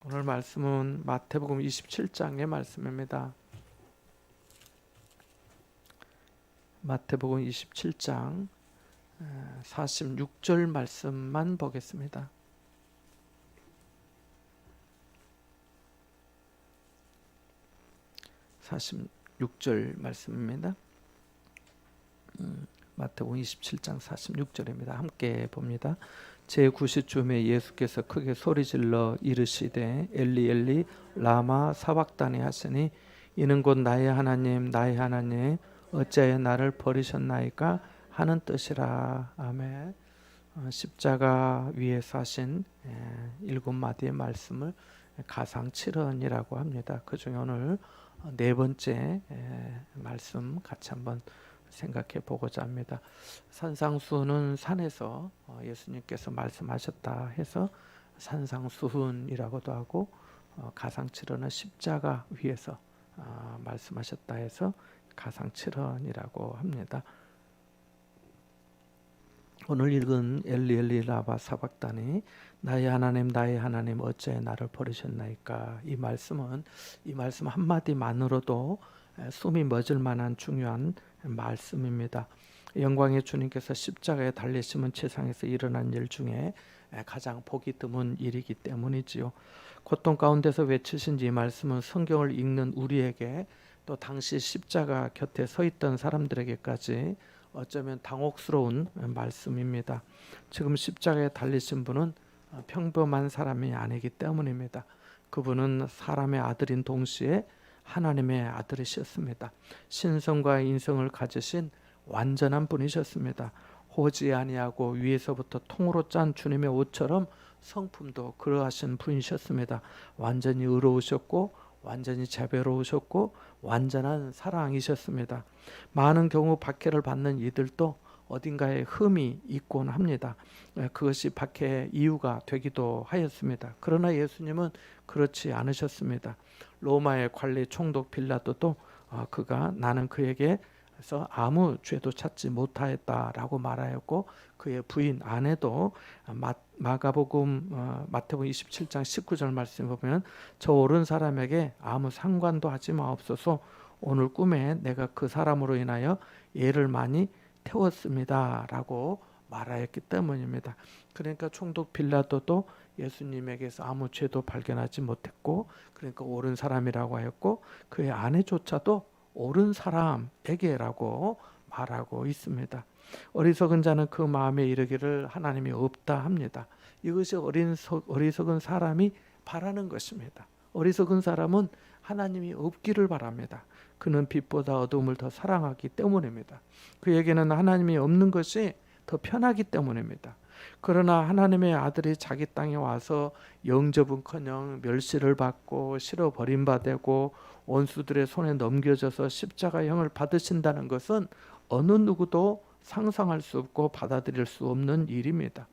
오늘 말씀은 마태복음 27장의 말씀입니다. 마태복음 27장 46절 말씀만 보겠습니다. 46절 말씀입니다. 마태복음 27장 46절입니다. 함께 봅니다. 제90쯤에 예수께서 크게 소리질러 이르시되 엘리 엘리 라마 사박다니 하시니 이는 곧 나의 하나님 나의 하나님 어찌하여 나를 버리셨나이까 하는 뜻이라. 아멘. 십자가 위에서 하신 7마디의 말씀을 가상칠언이라고 합니다. 그 중에 오늘 네 번째 말씀 같이 한번 생각해 보고자 합니다. 산상수훈은 산에서 예수님께서 말씀하셨다 해서 산상수훈이라고도 하고, 가상칠언은 십자가 위에서 말씀하셨다 해서 가상칠언이라고 합니다. 오늘 읽은 엘리 엘리 라마 사박다니 나의 하나님 어찌하여 나를 버리셨나이까, 이 말씀 한마디만으로도 숨이 멎을 만한 중요한 말씀입니다. 영광의 주님께서 십자가에 달리심은 세상에서 일어난 일 중에 가장 보기 드문 일이기 때문이지요. 고통 가운데서 외치신 이 말씀은 성경을 읽는 우리에게, 또 당시 십자가 곁에 서 있던 사람들에게까지 어쩌면 당혹스러운 말씀입니다. 지금 십자가에 달리신 분은 평범한 사람이 아니기 때문입니다. 그분은 사람의 아들인 동시에 하나님의 아들이셨습니다. 신성과 인성을 가지신 완전한 분이셨습니다. 호지 아니하고 위에서부터 통으로 짠 주님의 옷처럼 성품도 그러하신 분이셨습니다. 완전히 의로우셨고 완전히 자비로우셨고 완전한 사랑이셨습니다. 많은 경우 박해를 받는 이들도 어딘가에 흠이 있곤 합니다. 그것이 박해의 이유가 되기도 하였습니다. 그러나 예수님은 그렇지 않으셨습니다. 로마의 관리 총독 빌라도도 그가 나는 그에게서 아무 죄도 찾지 못하였다라고 말하였고, 그의 부인 아내도 마태복음 27장 19절 말씀을 보면 저 오른 사람에게 아무 상관도 하지 마옵소서, 오늘 꿈에 내가 그 사람으로 인하여 예를 많이 태웠습니다 라고 말하였기 때문입니다. 그러니까 총독 빌라도도 예수님에게서 아무 죄도 발견하지 못했고, 그러니까 옳은 사람이라고 하였고, 그의 아내조차도 옳은 사람에게라고 말하고 있습니다. 어리석은 자는 그 마음에 이르기를 하나님이 없다 합니다. 이것이 어리석은 사람이 바라는 것입니다. 어리석은 사람은 하나님이 없기를 바랍니다. 그는 빛보다 어둠을 더 사랑하기 때문입니다. 그에게는 하나님이 없는 것이 더 편하기 때문입니다. 그러나 하나님의 아들이 자기 땅에 와서 영접은커녕 멸시를 받고 실어 버림받고 원수들의 손에 넘겨져서 십자가형을 받으신다는 것은 어느 누구도 상상할 수 없고 받아들일 수 없는 일입니다.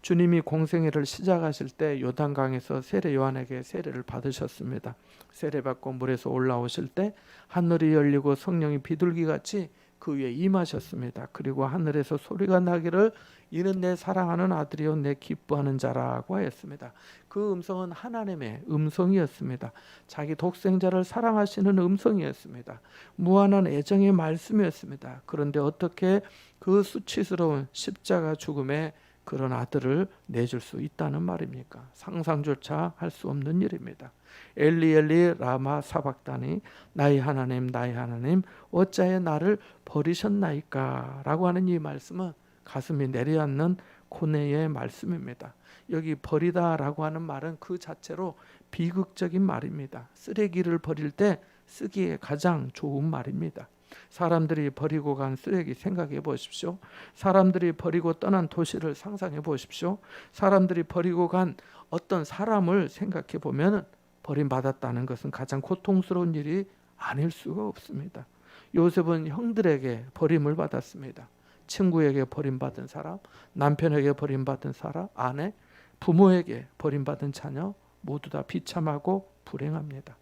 주님이 공생애를 시작하실 때 요단강에서 세례 요한에게 세례를 받으셨습니다. 세례받고 물에서 올라오실 때 하늘이 열리고 성령이 비둘기같이 그 위에 임하셨습니다. 그리고 하늘에서 소리가 나기를 이는 내 사랑하는 아들이요 내 기뻐하는 자라고 하였습니다. 그 음성은 하나님의 음성이었습니다. 자기 독생자를 사랑하시는 음성이었습니다. 무한한 애정의 말씀이었습니다. 그런데 어떻게 그 수치스러운 십자가 죽음에 그런 아들을 내줄 수 있다는 말입니까? 상상조차 할 수 없는 일입니다. 엘리 엘리 라마 사박다니 나의 하나님 어찌하여 나를 버리셨나이까 라고 하는 이 말씀은 가슴이 내려앉는 고뇌의 말씀입니다. 여기 버리다라고 하는 말은 그 자체로 비극적인 말입니다. 쓰레기를 버릴 때 쓰기에 가장 좋은 말입니다. 사람들이 버리고 간 쓰레기 생각해 보십시오. 사람들이 버리고 떠난 도시를 상상해 보십시오. 사람들이 버리고 간 어떤 사람을 생각해 보면 버림받았다는 것은 가장 고통스러운 일이 아닐 수가 없습니다. 요셉은 형들에게 버림을 받았습니다. 친구에게 버림받은 사람, 남편에게 버림받은 사람, 아내, 부모에게 버림받은 자녀 모두 다 비참하고 불행합니다.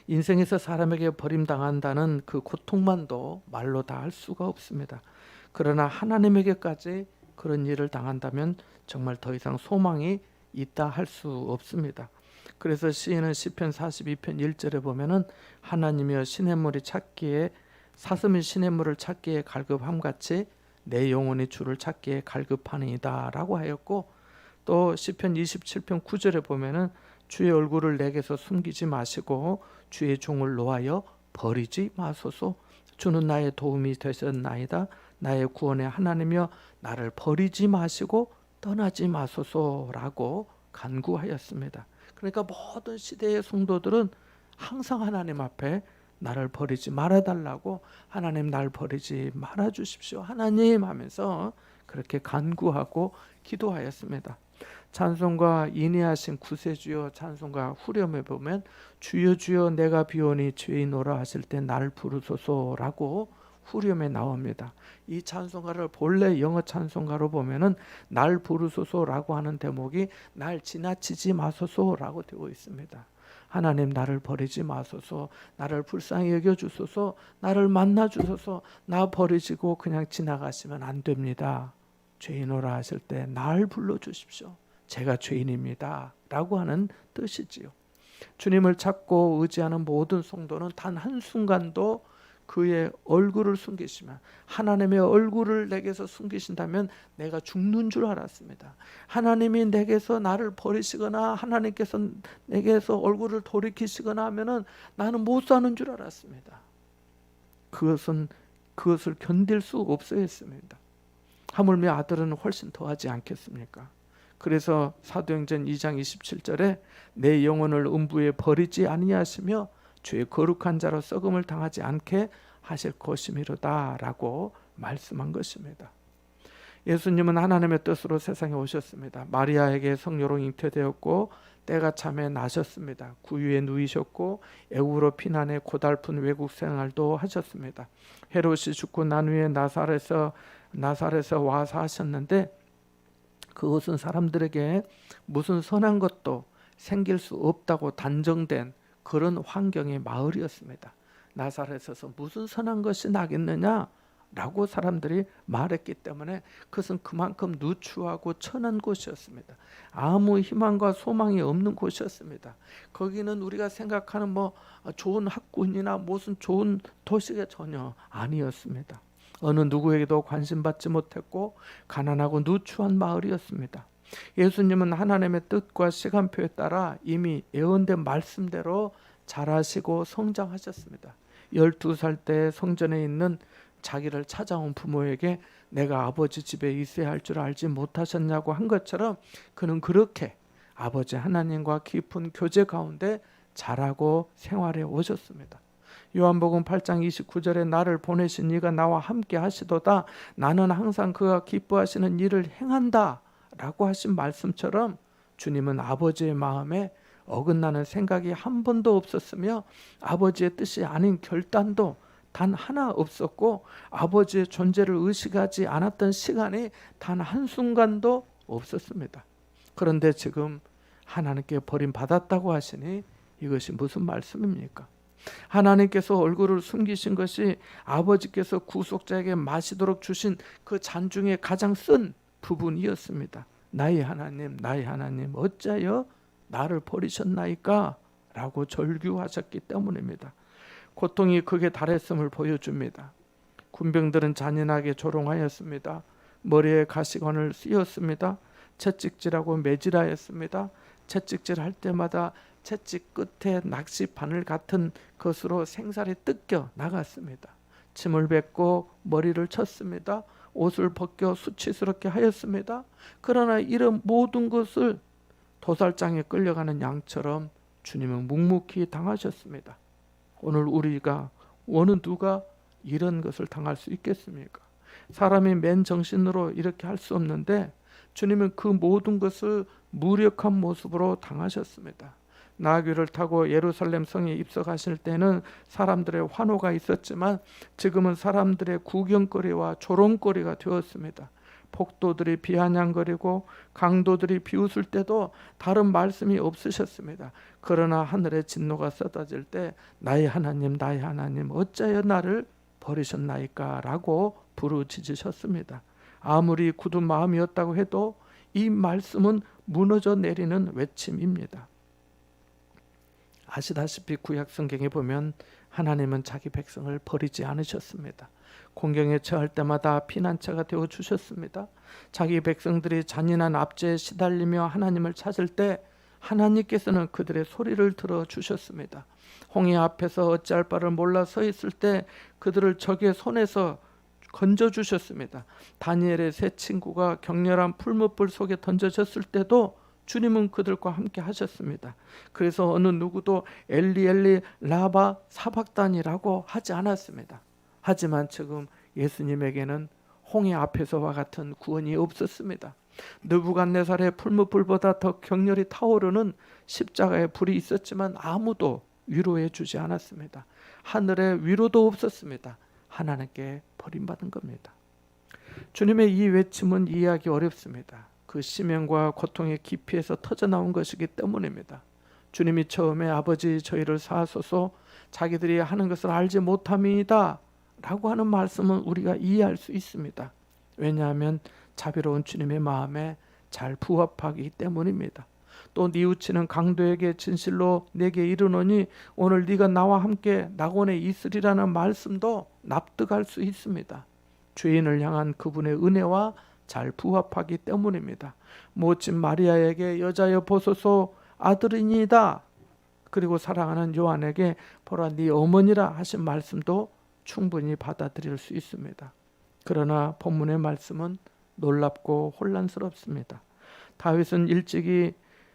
인생에서 사람에게 버림당한다는 그 고통만도 말로 다 할 수가 없습니다. 그러나 하나님에게까지 그런 일을 당한다면 정말 더 이상 소망이 있다 할 수 없습니다. 그래서 시인은 시편 42편 1절에 보면은 하나님이여 시냇물이 찾기에 사슴이 시냇물을 찾기에 갈급함 같이 내 영혼이 주를 찾기에 갈급하니이다 라고 하였고, 또 시편 27편 9절에 보면은 주의 얼굴을 내게서 숨기지 마시고 주의 종을 노하여 버리지 마소서. 주는 나의 도움이 되셨나이다. 나의 구원의 하나님이여 나를 버리지 마시고 떠나지 마소서라고 간구하였습니다. 그러니까 모든 시대의 성도들은 항상 하나님 앞에 나를 버리지 말아달라고, 하나님 날 버리지 말아주십시오 하나님 하면서 그렇게 간구하고 기도하였습니다. 찬송가 인내하신 구세주여 찬송가 후렴에 보면 주여 주여 내가 비오니 죄인오라 하실 때 날 부르소서라고 후렴에 나옵니다. 이 찬송가를 본래 영어 찬송가로 보면은 날 부르소서라고 하는 대목이 날 지나치지 마소서라고 되어 있습니다. 하나님 나를 버리지 마소서, 나를 불쌍히 여겨주소서, 나를 만나주소서, 나 버리시고 그냥 지나가시면 안 됩니다. 죄인오라 하실 때 날 불러주십시오. 제가 죄인입니다 라고 하는 뜻이지요. 주님을 찾고 의지하는 모든 성도는 단 한순간도 그의 얼굴을 숨기시면, 하나님의 얼굴을 내게서 숨기신다면 내가 죽는 줄 알았습니다. 하나님이 내게서 나를 버리시거나 하나님께서 내게서 얼굴을 돌이키시거나 하면은 나는 못 사는 줄 알았습니다. 그것을 견딜 수 없어 했습니다. 하물며 아들은 훨씬 더하지 않겠습니까? 그래서 사도행전 2장 27절에 내 영혼을 음부에 버리지 아니하시며 주의 거룩한 자로 썩음을 당하지 않게 하실 것이미로다 라고 말씀한 것입니다. 예수님은 하나님의 뜻으로 세상에 오셨습니다. 마리아에게 성녀로 잉태되었고 때가 참에 나셨습니다. 구유에 누이셨고 애굽으로 피난해 고달픈 외국 생활도 하셨습니다. 헤롯이 죽고 난 후에 나사렛에서 와 사셨는데 그것은 사람들에게 무슨 선한 것도 생길 수 없다고 단정된 그런 환경의 마을이었습니다. 나사렛에서 무슨 선한 것이 나겠느냐 라고 사람들이 말했기 때문에 그것은 그만큼 누추하고 천한 곳이었습니다. 아무 희망과 소망이 없는 곳이었습니다. 거기는 우리가 생각하는 좋은 학군이나 무슨 좋은 도시가 전혀 아니었습니다. 어느 누구에게도 관심받지 못했고 가난하고 누추한 마을이었습니다. 예수님은 하나님의 뜻과 시간표에 따라 이미 예언된 말씀대로 자라시고 성장하셨습니다. 12살 때 성전에 있는 자기를 찾아온 부모에게 내가 아버지 집에 있어야 할 줄 알지 못하셨냐고 한 것처럼 그는 그렇게 아버지 하나님과 깊은 교제 가운데 자라고 생활해 오셨습니다. 요한복음 8장 29절에 나를 보내신 이가 나와 함께 하시도다 나는 항상 그가 기뻐하시는 일을 행한다 라고 하신 말씀처럼 주님은 아버지의 마음에 어긋나는 생각이 한 번도 없었으며 아버지의 뜻이 아닌 결단도 단 하나 없었고 아버지의 존재를 의식하지 않았던 시간이 단 한순간도 없었습니다. 그런데 지금 하나님께 버림받았다고 하시니 이것이 무슨 말씀입니까? 하나님께서 얼굴을 숨기신 것이 아버지께서 구속자에게 마시도록 주신 그 잔 중에 가장 쓴 부분이었습니다. 나의 하나님 어찌하여 나를 버리셨나이까? 라고 절규하셨기 때문입니다. 고통이 극에 달했음을 보여줍니다. 군병들은 잔인하게 조롱하였습니다. 머리에 가시관을 씌웠습니다. 채찍질하고 매질하였습니다. 채찍질할 때마다 채찍 끝에 낚시바늘 같은 것으로 생살이 뜯겨 나갔습니다. 침을 뱉고 머리를 쳤습니다. 옷을 벗겨 수치스럽게 하였습니다. 그러나 이런 모든 것을 도살장에 끌려가는 양처럼 주님은 묵묵히 당하셨습니다. 오늘 우리가 어느 누가 이런 것을 당할 수 있겠습니까? 사람이 맨정신으로 이렇게 할 수 없는데 주님은 그 모든 것을 무력한 모습으로 당하셨습니다. 나귀를 타고 예루살렘 성에 입성하실 때는 사람들의 환호가 있었지만 지금은 사람들의 구경거리와 조롱거리가 되었습니다. 폭도들이 비아냥거리고 강도들이 비웃을 때도 다른 말씀이 없으셨습니다. 그러나 하늘의 진노가 쏟아질 때 나의 하나님 어찌하여 나를 버리셨나이까? 라고 부르짖으셨습니다. 아무리 굳은 마음이었다고 해도 이 말씀은 무너져 내리는 외침입니다. 아시다시피 구약 성경에 보면 하나님은 자기 백성을 버리지 않으셨습니다. 공경에 처할 때마다 피난처가 되어 주셨습니다. 자기 백성들이 잔인한 압제에 시달리며 하나님을 찾을 때 하나님께서는 그들의 소리를 들어 주셨습니다. 홍해 앞에서 어찌할 바를 몰라 서 있을 때 그들을 적의 손에서 건져 주셨습니다. 다니엘의 세 친구가 격렬한 풀무불 속에 던져졌을 때도 주님은 그들과 함께 하셨습니다. 그래서 어느 누구도 엘리 엘리 라바 사박단이라고 하지 않았습니다. 하지만 지금 예수님에게는 홍해 앞에서와 같은 구원이 없었습니다. 느부갓네살의 풀무불보다 더 격렬히 타오르는 십자가의 불이 있었지만 아무도 위로해 주지 않았습니다. 하늘에 위로도 없었습니다. 하나님께 버림받은 겁니다. 주님의 이 외침은 이해하기 어렵습니다. 그 심연과 고통의 깊이에서 터져나온 것이기 때문입니다. 주님이 처음에 아버지 저희를 사하소서 자기들이 하는 것을 알지 못함이다 라고 하는 말씀은 우리가 이해할 수 있습니다. 왜냐하면 자비로운 주님의 마음에 잘 부합하기 때문입니다. 또 뉘우치는 강도에게 진실로 내게 이르노니 오늘 네가 나와 함께 낙원에 있으리라는 말씀도 납득할 수 있습니다. 죄인을 향한 그분의 은혜와 잘 부합하기 때문입니다. 모친 마리아에게 여자여 보소서 아들이니이다. 그리고 사랑하는 요한에게 보라 네 어머니라 하신 말씀도 충분히 받아들일 수 있습니다. 그러나 본문의 말씀은 놀랍고 혼란스럽습니다. 다윗은 일찍이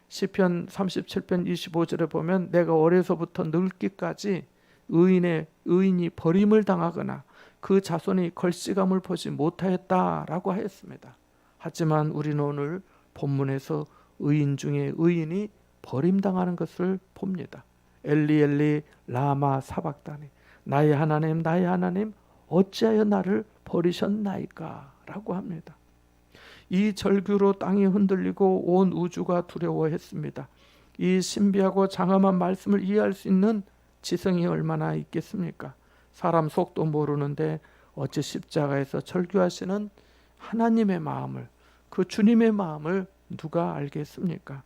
시편 37편 25절에 보면 내가 어려서부터 늙기까지 의인이 버림을 당하거나 그 자손이 걸씨감을 보지 못하였다라고 하였습니다. 하지만 우리는 오늘 본문에서 의인 중에 의인이 버림당하는 것을 봅니다. 엘리 엘리 라마 사박다니 나의 하나님 어찌하여 나를 버리셨나이까 라고 합니다. 이 절규로 땅이 흔들리고 온 우주가 두려워했습니다. 이 신비하고 장엄한 말씀을 이해할 수 있는 지성이 얼마나 있겠습니까? 사람 속도 모르는데 어찌 십자가에서 절규하시는 하나님의 마음을, 그 주님의 마음을 누가 알겠습니까?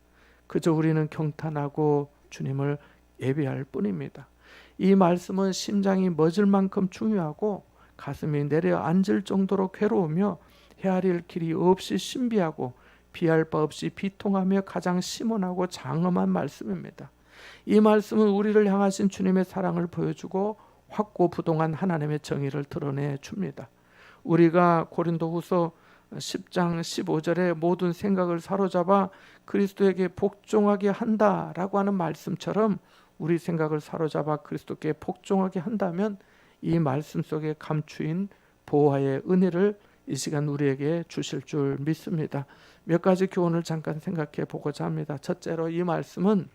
그저 우리는 경탄하고 주님을 예배할 뿐입니다. 이 말씀은 심장이 멎을 만큼 중요하고 가슴이 내려앉을 정도로 괴로우며 헤아릴 길이 없이 신비하고 비할 바 없이 비통하며 가장 심오하고 장엄한 말씀입니다. 이 말씀은 우리를 향하신 주님의 사랑을 보여주고 확고부동한 하나님의 정의를 드러내 줍니다. 우리가 고린도후서 10장 15절에 모든 생각을 사로잡아 그리스도에게 복종하게 한다라고 하는 말씀처럼 우리 생각을 사로잡아 그리스도께 복종하게 한다면 이 말씀 속에 감추인 보화의 은혜를 이 시간 우리에게 주실 줄 믿습니다. 몇 가지 교훈을 잠깐 생각해 보고자 합니다. 첫째로 이 말씀은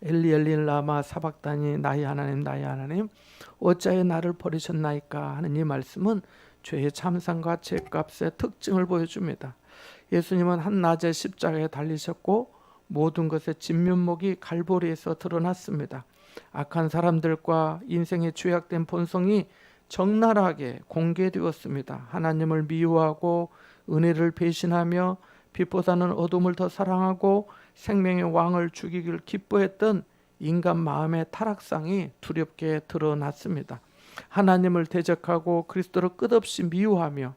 엘리 엘리 라마 사박다니 나의 하나님 어찌하여 나를 버리셨나이까 하는 이 말씀은 죄의 참상과 죄값의 특징을 보여줍니다. 예수님은 한낮에 십자가에 달리셨고 모든 것의 진면목이 갈보리에서 드러났습니다. 악한 사람들과 인생의 죄악된 본성이 적나라하게 공개되었습니다. 하나님을 미워하고 은혜를 배신하며 빛보다는 어둠을 더 사랑하고 생명의 왕을 죽이길 기뻐했던 인간 마음의 타락상이 두렵게 드러났습니다. 하나님을 대적하고 그리스도를 끝없이 미워하며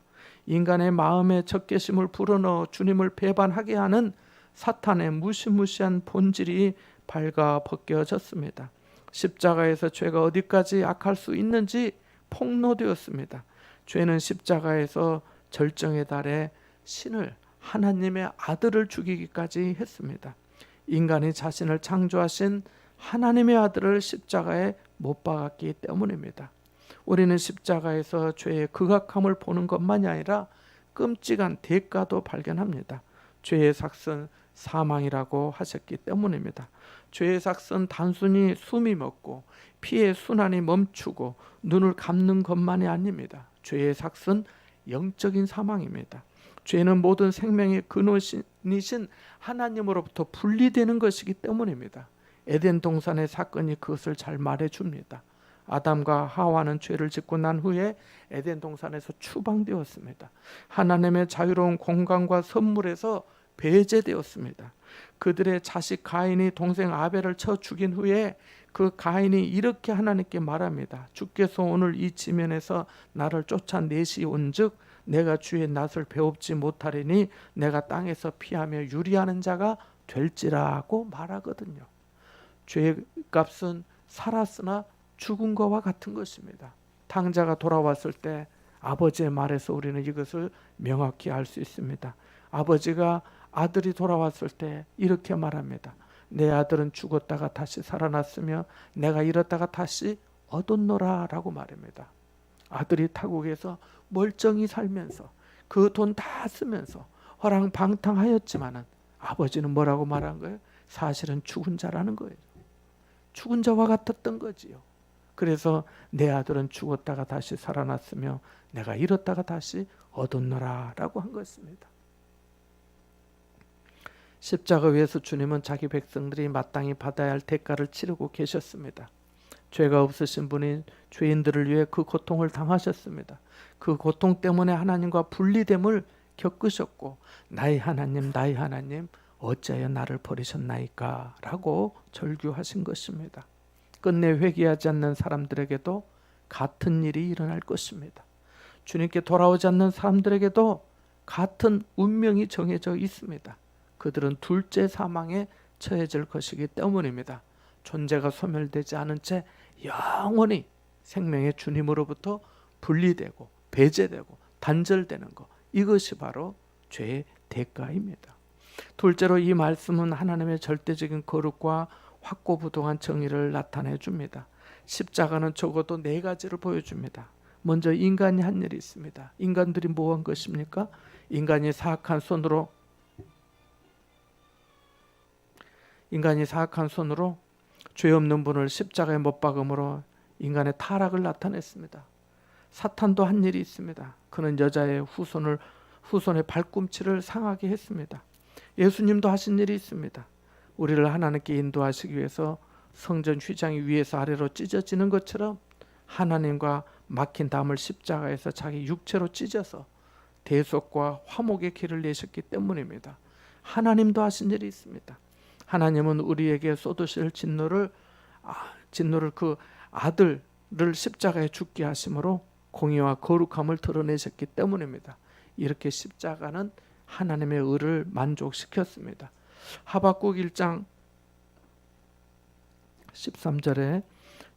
인간의 마음의 적개심을 불어넣어 주님을 배반하게 하는 사탄의 무시무시한 본질이 발가 벗겨졌습니다. 십자가에서 죄가 어디까지 악할 수 있는지 폭로되었습니다. 죄는 십자가에서 절정에 달해 신을 하나님의 아들을 죽이기까지 했습니다. 인간이 자신을 창조하신 하나님의 아들을 십자가에 못 박았기 때문입니다. 우리는 십자가에서 죄의 극악함을 보는 것만이 아니라 끔찍한 대가도 발견합니다. 죄의 삭은 사망이라고 하셨기 때문입니다. 죄의 삭은 단순히 숨이 멎고 피의 순환이 멈추고 눈을 감는 것만이 아닙니다. 죄의 삭은 영적인 사망입니다. 죄는 모든 생명의 근원이신 하나님으로부터 분리되는 것이기 때문입니다. 에덴 동산의 사건이 그것을 잘 말해줍니다. 아담과 하와는 죄를 짓고 난 후에 에덴 동산에서 추방되었습니다. 하나님의 자유로운 공간과 선물에서 배제되었습니다. 그들의 자식 가인이 동생 아벨을 쳐 죽인 후에 그 가인이 이렇게 하나님께 말합니다. 주께서 오늘 이 지면에서 나를 쫓아내시온즉 내가 주의 낯을 배웁지 못하리니 내가 땅에서 피하며 유리하는 자가 될지라고 말하거든요. 죄의 값은 살았으나 죽은 것과 같은 것입니다. 탕자가 돌아왔을 때 아버지의 말에서 우리는 이것을 명확히 알 수 있습니다. 아버지가 아들이 돌아왔을 때 이렇게 말합니다. 내 아들은 죽었다가 다시 살아났으며 내가 잃었다가 다시 얻었노라 라고 말합니다. 아들이 타국에서 멀쩡히 살면서 그 돈 다 쓰면서 허랑방탕하였지만은 아버지는 뭐라고 말한 거예요? 사실은 죽은 자라는 거예요. 죽은 자와 같았던 거지요. 그래서 내 아들은 죽었다가 다시 살아났으며 내가 잃었다가 다시 얻었노라 라고 한 것입니다. 십자가 위에서 주님은 자기 백성들이 마땅히 받아야 할 대가를 치르고 계셨습니다. 죄가 없으신 분이 죄인들을 위해 그 고통을 당하셨습니다. 그 고통 때문에 하나님과 분리됨을 겪으셨고 나의 하나님 어찌하여 나를 버리셨나이까 라고 절규하신 것입니다. 끝내 회개하지 않는 사람들에게도 같은 일이 일어날 것입니다. 주님께 돌아오지 않는 사람들에게도 같은 운명이 정해져 있습니다. 그들은 둘째 사망에 처해질 것이기 때문입니다. 존재가 소멸되지 않은 채 영원히 생명의 주님으로부터 분리되고 배제되고 단절되는 것, 이것이 바로 죄의 대가입니다. 둘째로 이 말씀은 하나님의 절대적인 거룩과 확고부동한 정의를 나타내 줍니다. 십자가는 적어도 4가지를 보여줍니다. 먼저 인간이 한 일이 있습니다. 인간들이 뭐 한 것입니까? 인간이 사악한 손으로 죄 없는 분을 십자가에 못 박음으로 인간의 타락을 나타냈습니다. 사탄도 한 일이 있습니다. 그는 여자의 후손의 발꿈치를 상하게 했습니다. 예수님도 하신 일이 있습니다. 우리를 하나님께 인도하시기 위해서 성전 휘장이 위에서 아래로 찢어지는 것처럼 하나님과 막힌 담을 십자가에서 자기 육체로 찢어서 대속과 화목의 길을 내셨기 때문입니다. 하나님도 하신 일이 있습니다. 하나님은 우리에게 쏟으실 진노를 그 아들을 십자가에 죽게 하심으로 공의와 거룩함을 드러내셨기 때문입니다. 이렇게 십자가는 하나님의 의를 만족시켰습니다. 하박국 1장 13절에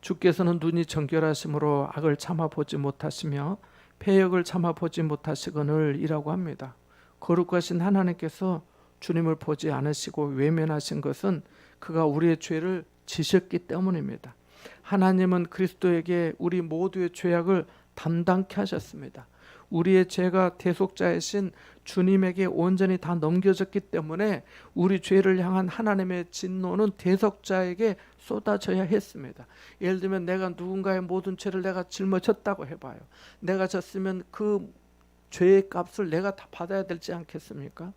주께서는 눈이 정결하심으로 악을 참아보지 못하시며 패역을 참아보지 못하시거늘 이라고 합니다. 거룩하신 하나님께서 주님을 보지 않으시고 외면하신 것은 그가 우리의 죄를 지셨기 때문입니다. 하나님은 그리스도에게 우리 모두의 죄악을 담당케 하셨습니다. 우리의 죄가 대속자이신 주님에게 온전히 다 넘겨졌기 때문에 우리 죄를 향한 하나님의 진노는 대속자에게 쏟아져야 했습니다. 예를 들면 내가 누군가의 모든 죄를 내가 짊어졌다고 해봐요. 내가 졌으면 그 죄의 값을 내가 다 받아야 되지 않겠습니까?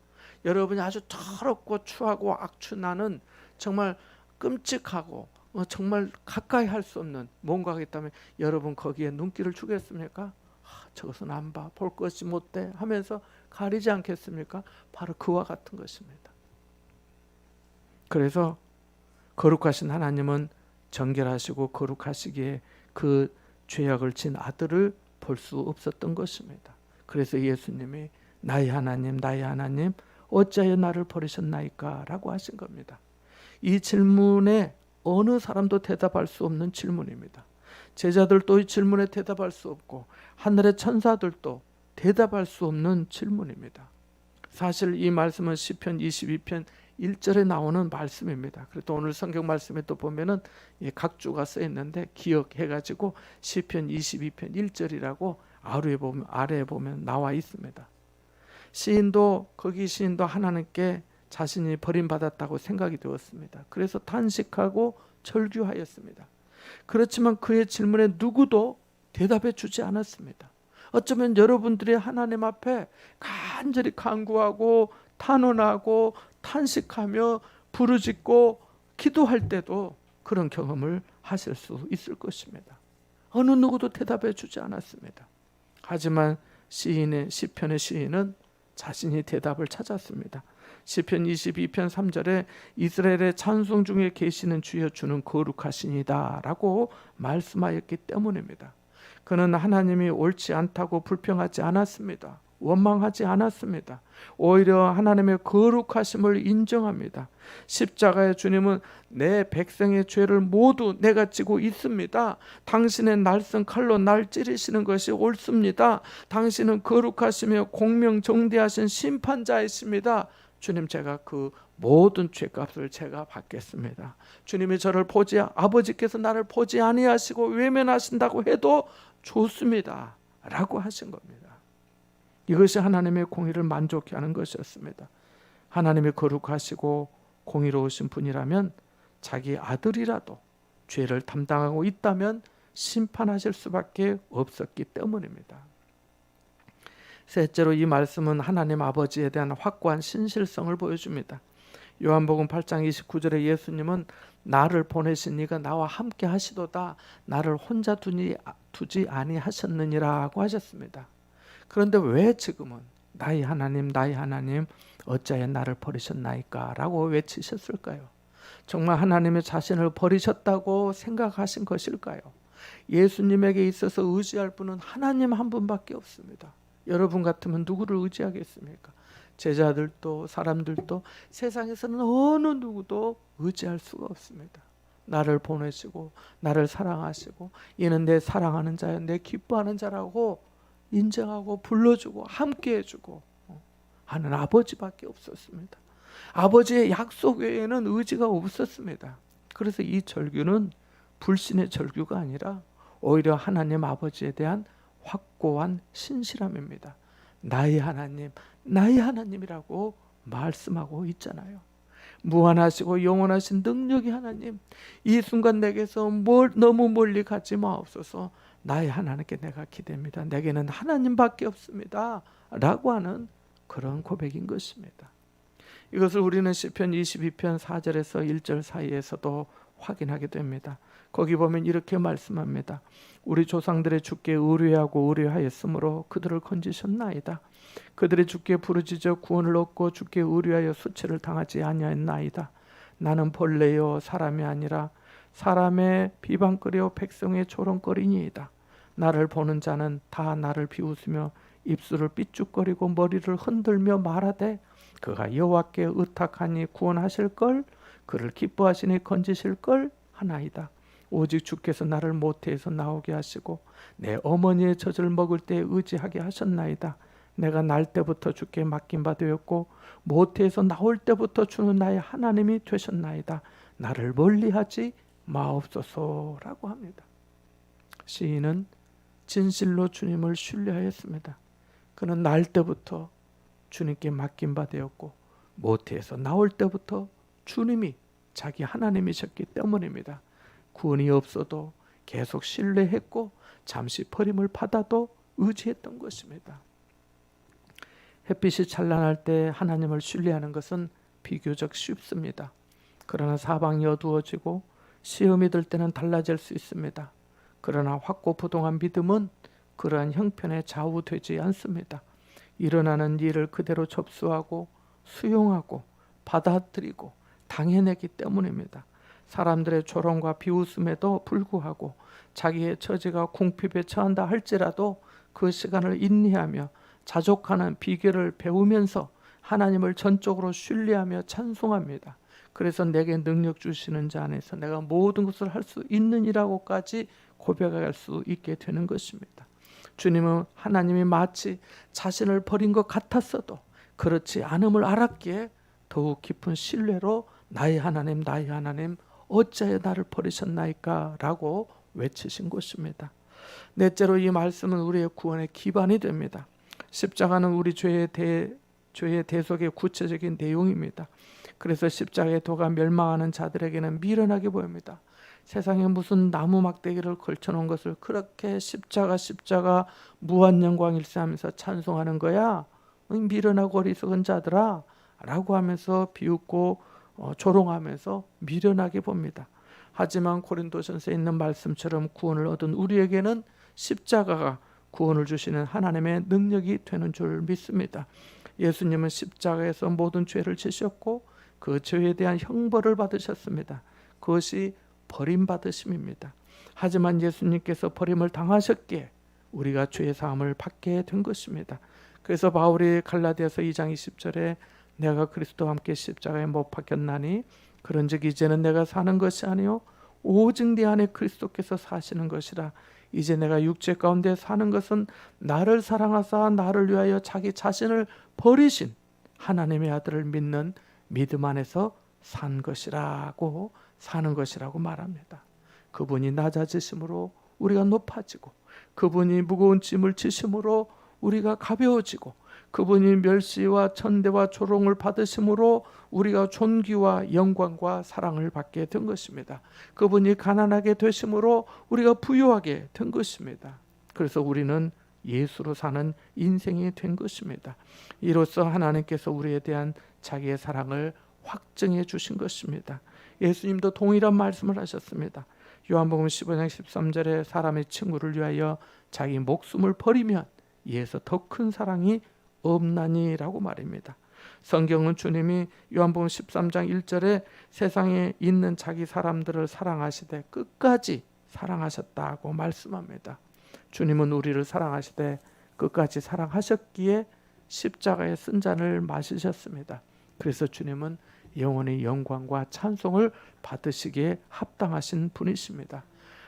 여러분이 아주 더럽고 추하고 악취나는 정말 끔찍하고 정말 가까이 할 수 없는 뭔가가 있다면 여러분 거기에 눈길을 주겠습니까? 저것은 안 봐, 볼 것이 못돼 하면서 가리지 않겠습니까? 바로 그와 같은 것입니다. 그래서 거룩하신 하나님은 정결하시고 거룩하시기에 그 죄악을 진 아들을 볼 수 없었던 것입니다. 그래서 예수님이 나의 하나님 어찌하여 나를 버리셨나이까 라고 하신 겁니다. 이 질문에 어느 사람도 대답할 수 없는 질문입니다. 제자들도 이 질문에 대답할 수 없고 하늘의 천사들도 대답할 수 없는 질문입니다. 사실 이 말씀은 시편 22편 1절에 나오는 말씀입니다. 그래도 오늘 성경 말씀에 또 보면은 각주가 써 있는데 기억해가지고 시편 22편 1절이라고 아래에 보면 나와 있습니다. 시인도 하나님께 자신이 버림받았다고 생각이 되었습니다. 그래서 탄식하고 절규하였습니다. 그렇지만 그의 질문에 누구도 대답해 주지 않았습니다. 어쩌면 여러분들이 하나님 앞에 간절히 간구하고 탄원하고 탄식하며 부르짖고 기도할 때도 그런 경험을 하실 수 있을 것입니다. 어느 누구도 대답해 주지 않았습니다. 하지만 시편의 시인은 자신이 대답을 찾았습니다. 시편 22편 3절에 이스라엘의 찬송 중에 계시는 주여 주는 거룩하시니다 라고 말씀하였기 때문입니다. 그는 하나님이 옳지 않다고 불평하지 않았습니다. 원망하지 않았습니다. 오히려 하나님의 거룩하심을 인정합니다. 십자가의 주님은 내 백성의 죄를 모두 내가 지고 있습니다. 당신의 날선 칼로 날 찌르시는 것이 옳습니다. 당신은 거룩하시며 공명정대하신 심판자이십니다. 주님, 제가 그 모든 죄값을 제가 받겠습니다. 주님이 저를 아버지께서 나를 보지 아니하시고 외면하신다고 해도 좋습니다 라고 하신 겁니다. 이것이 하나님의 공의를 만족케 하는 것이었습니다. 하나님이 거룩하시고 공의로우신 분이라면 자기 아들이라도 죄를 담당하고 있다면 심판하실 수밖에 없었기 때문입니다. 셋째로 이 말씀은 하나님 아버지에 대한 확고한 신실성을 보여줍니다. 요한복음 8장 29절에 예수님은 나를 보내신 이가 나와 함께 하시도다 나를 혼자 두지 아니하셨느니라고 하셨습니다. 그런데 왜 지금은 나의 하나님 어찌하여 나를 버리셨나이까 라고 외치셨을까요? 정말 하나님의 자신을 버리셨다고 생각하신 것일까요? 예수님에게 있어서 의지할 분은 하나님 한 분밖에 없습니다. 여러분 같으면 누구를 의지하겠습니까? 제자들도 사람들도 세상에서는 어느 누구도 의지할 수가 없습니다. 나를 보내시고 나를 사랑하시고 이는 내 사랑하는 자야 내 기뻐하는 자라고 인정하고 불러주고 함께해주고 하는 아버지밖에 없었습니다. 아버지의 약속 외에는 의지가 없었습니다. 그래서 이 절규는 불신의 절규가 아니라 오히려 하나님 아버지에 대한 확고한 신실함입니다. 나의 하나님이라고 말씀하고 있잖아요. 무한하시고 영원하신 능력의 하나님, 이 순간 내게서 너무 멀리 가지 마옵소서. 나의 하나님께 내가 기대합니다. 내게는 하나님밖에 없습니다 라고 하는 그런 고백인 것입니다. 이것을 우리는 시편 22편 4절에서 1절 사이에서도 확인하게 됩니다. 거기 보면 이렇게 말씀합니다. 우리 조상들의 주께 의뢰하고 의뢰하였으므로 그들을 건지셨나이다. 그들의 주께 부르짖어 구원을 얻고 주께 의뢰하여 수치를 당하지 아니하였나이다. 나는 벌레요 사람이 아니라 사람의 비방거리요 백성의 조롱거리니이다. 나를 보는 자는 다 나를 비웃으며 입술을 삐죽거리고 머리를 흔들며 말하되 그가 여호와께 의탁하니 구원하실걸 그를 기뻐하시니 건지실걸 하나이다. 오직 주께서 나를 모태에서 나오게 하시고 내 어머니의 젖을 먹을 때 의지하게 하셨나이다. 내가 날 때부터 주께 맡긴 바 되었고 모태에서 나올 때부터 주는 나의 하나님이 되셨나이다. 나를 멀리하지 마옵소서라고 합니다. 시인은 진실로 주님을 신뢰하였습니다. 그는 날 때부터 주님께 맡긴 바 되었고 모태에서 나올 때부터 주님이 자기 하나님이셨기 때문입니다. 구원이 없어도 계속 신뢰했고 잠시 버림을 받아도 의지했던 것입니다. 햇빛이 찬란할 때 하나님을 신뢰하는 것은 비교적 쉽습니다. 그러나 사방이 어두워지고 시험이 들 때는 달라질 수 있습니다. 그러나 확고부동한 믿음은 그러한 형편에 좌우되지 않습니다. 일어나는 일을 그대로 접수하고 수용하고 받아들이고 당해내기 때문입니다. 사람들의 조롱과 비웃음에도 불구하고 자기의 처지가 궁핍에 처한다 할지라도 그 시간을 인내하며 자족하는 비결을 배우면서 하나님을 전적으로 신뢰하며 찬송합니다. 그래서 내게 능력 주시는 자 안에서 내가 모든 것을 할 수 있느니라고까지 고백할 수 있게 되는 것입니다. 주님은 하나님이 마치 자신을 버린 것 같았어도 그렇지 않음을 알았기에 더욱 깊은 신뢰로 나의 하나님 어찌하여 나를 버리셨나이까 라고 외치신 것입니다. 넷째로 이 말씀은 우리의 구원의 기반이 됩니다. 십자가는 우리 죄의 대속의 구체적인 내용입니다. 그래서 십자가의 도가 멸망하는 자들에게는 미련하게 보입니다. 세상에 무슨 나무 막대기를 걸쳐놓은 것을 그렇게 십자가 무한 영광 일세하면서 찬송하는 거야? 미련하고 어리석은 자들아 라고 하면서 비웃고 조롱하면서 미련하게 봅니다. 하지만 고린도전서에 있는 말씀처럼 구원을 얻은 우리에게는 십자가가 구원을 주시는 하나님의 능력이 되는 줄 믿습니다. 예수님은 십자가에서 모든 죄를 지셨고 그 죄에 대한 형벌을 받으셨습니다. 그것이 버림받으심입니다. 하지만 예수님께서 버림을 당하셨기에 우리가 죄 사함을 받게 된 것입니다. 그래서 바울이 갈라디아서 2장 20절에 내가 그리스도와 함께 십자가에 못 박혔나니 그런즉 이제는 내가 사는 것이 아니요 오직 내 안에 그리스도께서 사시는 것이라. 이제 내가 육체 가운데 사는 것은 나를 사랑하사 나를 위하여 자기 자신을 버리신 하나님의 아들을 믿는 믿음 안에서 사는 것이라고 말합니다. 그분이 낮아지심으로 우리가 높아지고, 그분이 무거운 짐을 지심으로 우리가 가벼워지고, 그분이 멸시와 천대와 조롱을 받으심으로 우리가 존귀와 영광과 사랑을 받게 된 것입니다. 그분이 가난하게 되심으로 우리가 부유하게 된 것입니다. 그래서 우리는 예수로 사는 인생이 된 것입니다. 이로써 하나님께서 우리에 대한 자기의 사랑을 확증해 주신 것입니다. 예수님도 동일한 말씀을 하셨습니다. 요한복음 15장 13절에 사람의 친구를 위하여 자기 목숨을 버리면 이에서 더 큰 사랑이 없나니라고 말입니다. 성경은 주님이 요한복음 13장 1절에 세상에 있는 자기 사람들을 사랑하시되 끝까지 사랑하셨다고 말씀합니다. 주님은 우리를 사랑하시되 끝까지 사랑하셨기에 십자가의 쓴 잔을 마시셨습니다. 그래서 주님은 영원의 영광과 찬송을 받으시기에 합당하신 분이십니다.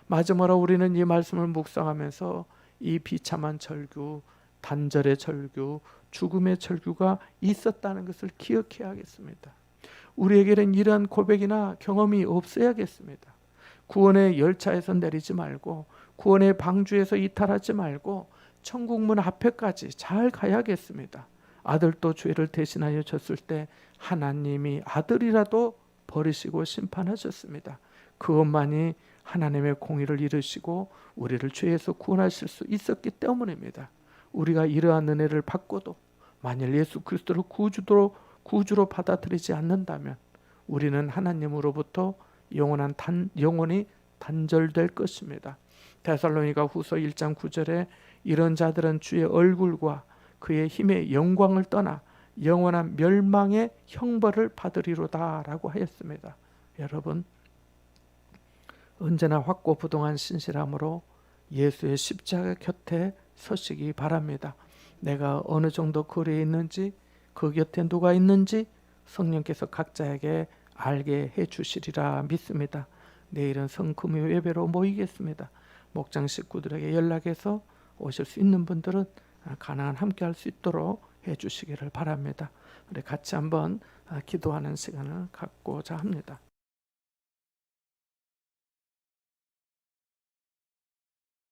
마지막으로 우리는 이 말씀을 묵상하면서 이 비참한 절규, 단절의 절규, 죽음의 절규가 있었다는 것을 기억해야 하겠습니다. 우리에게는 이러한 고백이나 경험이 없어야겠습니다. 구원의 열차에서 내리지 말고, 구원의 방주에서 이탈하지 말고 천국문 앞에까지 잘 가야겠습니다. 아들도 죄를 대신하여 졌을 때 하나님이 아들이라도 버리시고 심판하셨습니다. 그것만이 하나님의 공의를 이루시고 우리를 죄에서 구원하실 수 있었기 때문입니다. 우리가 이러한 은혜를 받고도 만일 예수 그리스도를 구주로 받아들이지 않는다면 우리는 하나님으로부터 영원히 단절될 것입니다. 데살로니가 후서 1장 9절에 이런 자들은 주의 얼굴과 그의 힘의 영광을 떠나 영원한 멸망의 형벌을 받으리로다 라고 하였습니다. 여러분, 언제나 확고부동한 신실함으로 예수의 십자가 곁에 서시기 바랍니다. 내가 어느 정도 거리에 있는지, 그 곁에 누가 있는지 성령께서 각자에게 알게 해주시리라 믿습니다. 내일은 성금요 예배로 모이겠습니다. 목장 식구들에게 연락해서 오실 수 있는 분들은 가능한 함께 할 수 있도록 해주시기를 바랍니다. 우리 같이 한번 기도하는 시간을 갖고자 합니다.